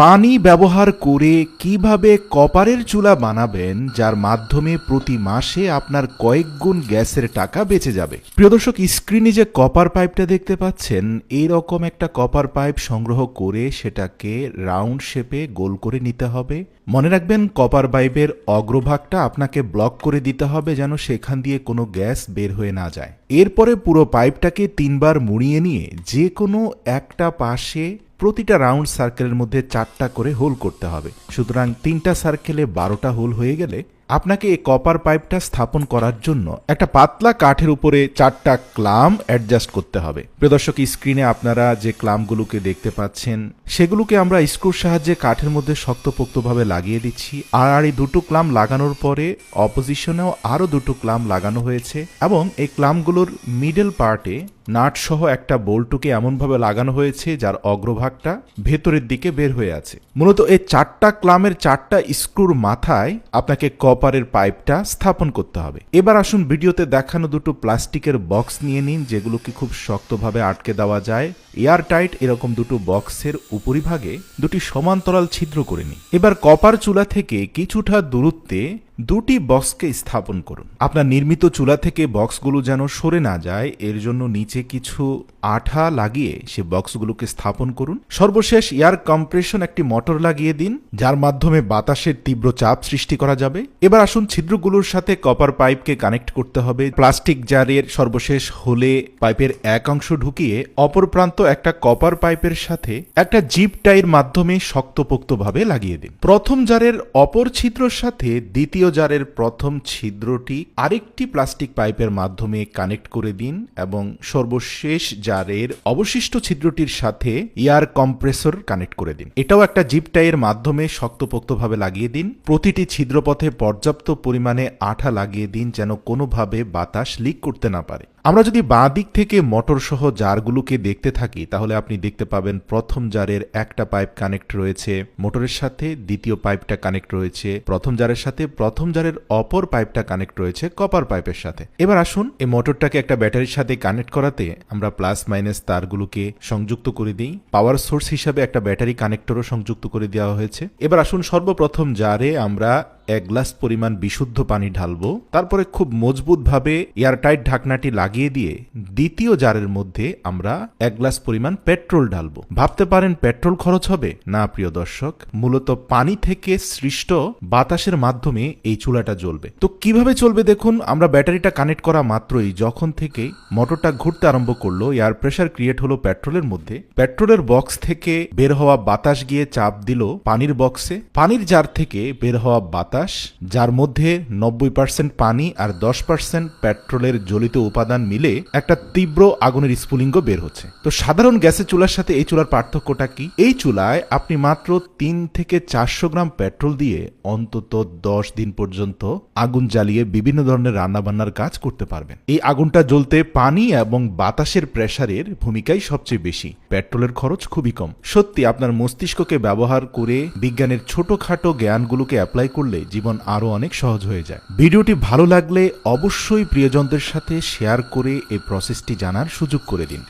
পানি ব্যবহার করে কিভাবে কপারের চুলা বানাবেন যার মাধ্যমে প্রতি মাসে আপনার কয়েক গুণ গ্যাসের টাকা বেঁচে যাবে। প্রিয় দর্শক, স্ক্রিনে যে কপার পাইপটা দেখতে পাচ্ছেন, এইরকম একটা কপার পাইপ সংগ্রহ করে সেটাকে রাউন্ড শেপে গোল করে নিতে হবে। মনে রাখবেন, কপার পাইপের অগ্রভাগটা আপনাকে ব্লক করে দিতে হবে যেন সেখান দিয়ে কোনো গ্যাস বের হয়ে না যায়। এরপরে পুরো পাইপটাকে 3 বার মুড়িয়ে নিয়ে যে কোনো একটা পাশে প্রতিটা রাউন্ড সার্কেলের মধ্যে 4টা করে হোল করতে হবে। সুতরাং 3টা সার্কেলে 12টা হোল হয়ে গেলে আপনাকে এই কপার পাইপটা স্থাপন করার জন্য একটা পাতলা কাঠের উপরে 4টা ক্লাম অ্যাডজাস্ট করতে হবে। প্রিয় দর্শক, স্ক্রিনে আপনারা যে ক্লামগুলোকে দেখতে পাচ্ছেন সেগুলোকে আমরা স্ক্রুর সাহায্যে কাঠের মধ্যে শক্তপোক্তভাবে লাগিয়ে দিচ্ছি। আর এই দুটো ক্লাম লাগানোর পরে অপোজিশনেও আরও 2টো ক্লাম লাগানো হয়েছে এবং এই ক্লামগুলোর মিডল পার্টে নাট সহ একটা বোল্টকে এমনভাবে লাগানো হয়েছে যার অগ্রভাগটা ভেতরের দিকে বের হয়ে আছে। মূলত এই 4টা ক্লামের 4টা স্ক্রুর মাথায় আপনাকে কপারের পাইপটা স্থাপন করতে হবে। এবার আসুন ভিডিওতে দেখানো 2টো প্লাস্টিকের বক্স নিয়ে নিন, যেগুলোকে খুব শক্তভাবে আটকে দেওয়া যায়। এয়ার টাইট এরকম 2টো বক্সের উপরিভাগে 2টি সমান্তরাল ছিদ্র করে নিন। এবার কপার চুলা থেকে কিছুটা দূরত্বে 2টি বক্সকে স্থাপন করুন। আপনার নির্মিত চুলা থেকে বক্সগুলো যেন সরে না যায় এর জন্য নিচে কিছু আঠা লাগিয়ে সে বক্সগুলোকে স্থাপন করুন। সর্বশেষ এয়ার কম্প্রেশন একটি মোটর লাগিয়ে দিন, যার মাধ্যমে বাতাসের তীব্র চাপ সৃষ্টি করা যাবে। এবার আসুন ছিদ্রগুলোর সাথে কপার পাইপকে কানেক্ট করতে হবে। প্লাস্টিক জারের সর্বশেষ হোলে পাইপের এক অংশ ঢুকিয়ে অপর প্রান্ত একটা কপার পাইপের সাথে একটা জিপ টাইয়ের মাধ্যমে শক্তপোক্তভাবে লাগিয়ে দিন। প্রথম জারের অপর ছিদ্রর সাথে দ্বিতীয় জারের প্রথম ছিদ্রটি আরেকটি প্লাস্টিক পাইপের মাধ্যমে কানেক্ট করে দিন এবং সর্বশেষ জারের অবশিষ্ট ছিদ্রটির সাথে এয়ার কম্প্রেসর কানেক্ট করে দিন। এটাও একটা জিপ টাইয়ের মাধ্যমে শক্তপোক্তভাবে লাগিয়ে দিন। প্রতিটি ছিদ্রপথে পর্যাপ্ত পরিমাণে আঠা লাগিয়ে দিন যেন কোনোভাবে বাতাস লিক করতে না পারে। আমরা যদি বাঁ দিক থেকে মোটর সহ জারগুলোকে দেখতে থাকি তাহলে আপনি দেখতে পাবেন প্রথম জারের একটা পাইপ কানেক্ট রয়েছে মোটরের সাথে, দ্বিতীয় পাইপটা কানেক্ট রয়েছে প্রথম জারের সাথে, প্রথম জারের অপর পাইপটা কানেক্ট রয়েছে কপার পাইপের সাথে। এবার আসুন এই মোটরটাকে একটা ব্যাটারির সাথে কানেক্ট করাতে আমরা প্লাস মাইনাস তারগুলোকে সংযুক্ত করে দিই। পাওয়ার সোর্স হিসাবে একটা ব্যাটারি কানেক্টরও সংযুক্ত করে দেওয়া হয়েছে। এবার আসুন সর্বপ্রথম জারে আমরা 1 গ্লাস পরিমাণ বিশুদ্ধ পানি ঢালবো। তারপরে খুব মজবুতভাবে এয়ারটাইট ঢাকনাটি লাগিয়ে দিয়ে দ্বিতীয় জারের মধ্যে আমরা 1 গ্লাস পরিমাণ পেট্রোল ঢালবো। ভাবতে পারেন পেট্রোল খরচ হবে? না প্রিয় দর্শক, মূলত পানি থেকে সৃষ্ট বাতাসের মাধ্যমে এই চুলাটা জ্বলবে। তো কিভাবে চলবে দেখুন, আমরা ব্যাটারিটা কানেক্ট করা মাত্রই যখন থেকে মোটরটা ঘুরতে আরম্ভ করলো এয়ার প্রেসার ক্রিয়েট হলো পেট্রোলের মধ্যে। পেট্রোলের বক্স থেকে বের হওয়া বাতাস গিয়ে চাপ দিল পানির বক্সে। পানির জার থেকে বের হওয়া বাতাস, যার মধ্যে 90% পানি আর 10% পেট্রোলের জ্বলিত উপাদান মিলে একটা তীব্র আগুনের স্ফুলিঙ্গ বের হচ্ছে। তো সাধারণ গ্যাসের চুলার সাথে এই চুলার পার্থক্যটা কি? এই চুলায় আপনি মাত্র 3 থেকে 400 গ্রাম পেট্রোল দিয়ে অন্তত 10 দিন পর্যন্ত আগুন জ্বালিয়ে বিভিন্ন ধরনের রান্নাবান্নার কাজ করতে পারবেন। এই আগুনটা জ্বলতে পানি এবং বাতাসের প্রেসারের ভূমিকাই সবচেয়ে বেশি। পেট্রোলের খরচ খুবই কম। সত্যি আপনার মস্তিষ্ককে ব্যবহার করে বিজ্ঞানের ছোটখাটো জ্ঞানগুলোকে অ্যাপ্লাই করলে জীবন আরো অনেক সহজ হয়ে যায়। ভিডিওটি ভালো লাগলে অবশ্যই প্রিয়জনদের সাথে শেয়ার করে এই প্রসেসটি জানার সুযোগ করে দিন।